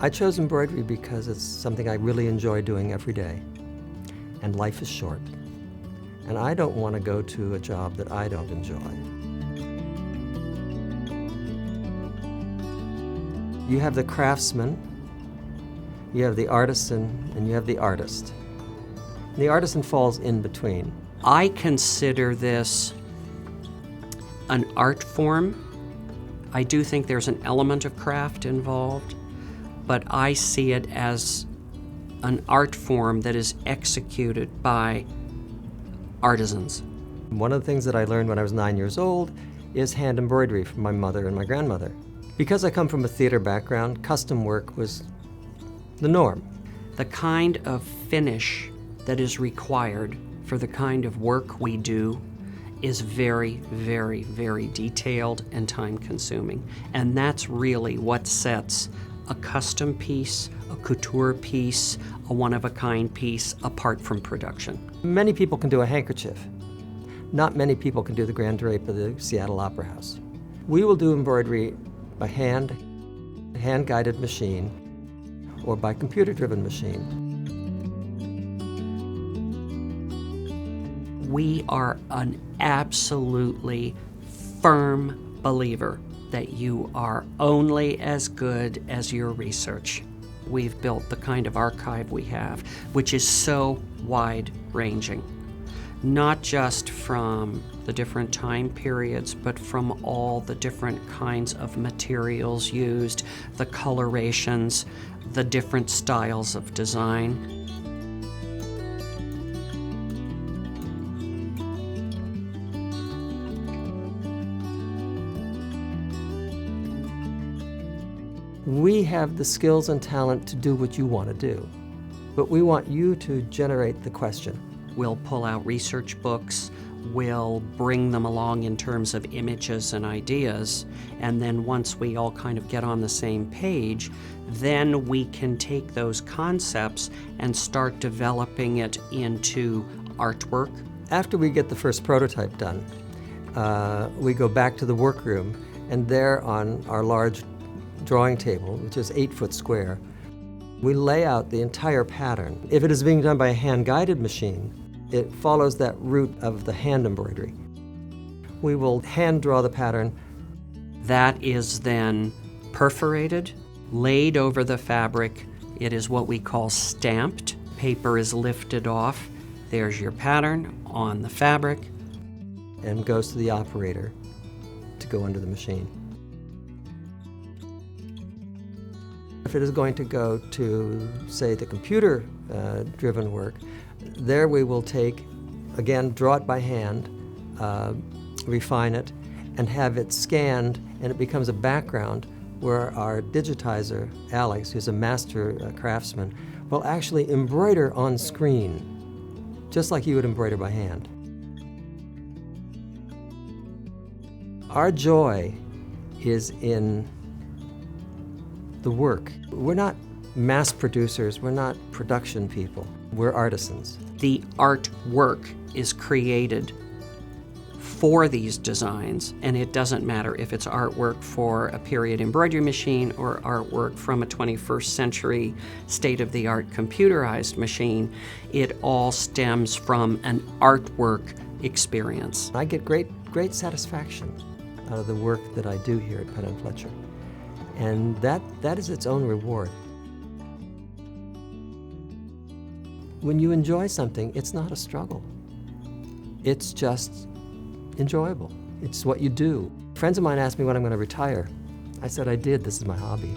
I chose embroidery because it's something I really enjoy doing every day, and life is short. And I don't want to go to a job that I don't enjoy. You have the craftsman, you have the artisan, and you have the artist. The artisan falls in between. I consider this an art form. I do think there's an element of craft involved, but I see it as an art form that is executed by artisans. One of the things that I learned when I was 9 years old is hand embroidery from my mother and my grandmother. Because I come from a theater background, custom work was the norm. The kind of finish that is required for the kind of work we do is very, very, very detailed and time-consuming. And that's really what sets a custom piece, a couture piece, a one-of-a-kind piece apart from production. Many people can do a handkerchief. Not many people can do the grand drape of the Seattle Opera House. We will do embroidery by hand, hand-guided machine, or by computer-driven machine. We are an absolutely firm believer that you are only as good as your research. We've built the kind of archive we have, which is so wide-ranging, not just from the different time periods, but from all the different kinds of materials used, the colorations, the different styles of design. We have the skills and talent to do what you want to do, but we want you to generate the question. We'll pull out research books, we'll bring them along in terms of images and ideas, and then once we all kind of get on the same page, then we can take those concepts and start developing it into artwork. After we get the first prototype done, we go back to the workroom, and there on our large drawing table, which is 8 foot square, we lay out the entire pattern. If it is being done by a hand-guided machine, it follows that route of the hand embroidery. We will hand draw the pattern. That is then perforated, laid over the fabric. It is what we call stamped. Paper is lifted off. There's your pattern on the fabric. And goes to the operator to go under the machine. If it is going to go to, say, the computer-driven work, there we will take, again, draw it by hand, refine it, and have it scanned, and it becomes a background where our digitizer, Alex, who's a master craftsman, will actually embroider on screen, just like you would embroider by hand. Our joy is in the work. We're not mass producers, we're not production people, we're artisans. The artwork is created for these designs, and it doesn't matter if it's artwork for a period embroidery machine or artwork from a 21st century state-of-the-art computerized machine. It all stems from an artwork experience. I get great satisfaction out of the work that I do here at Penn & Fletcher. And that is its own reward. When you enjoy something, it's not a struggle. It's just enjoyable. It's what you do. Friends of mine asked me when I'm going to retire. I said I did. This is my hobby.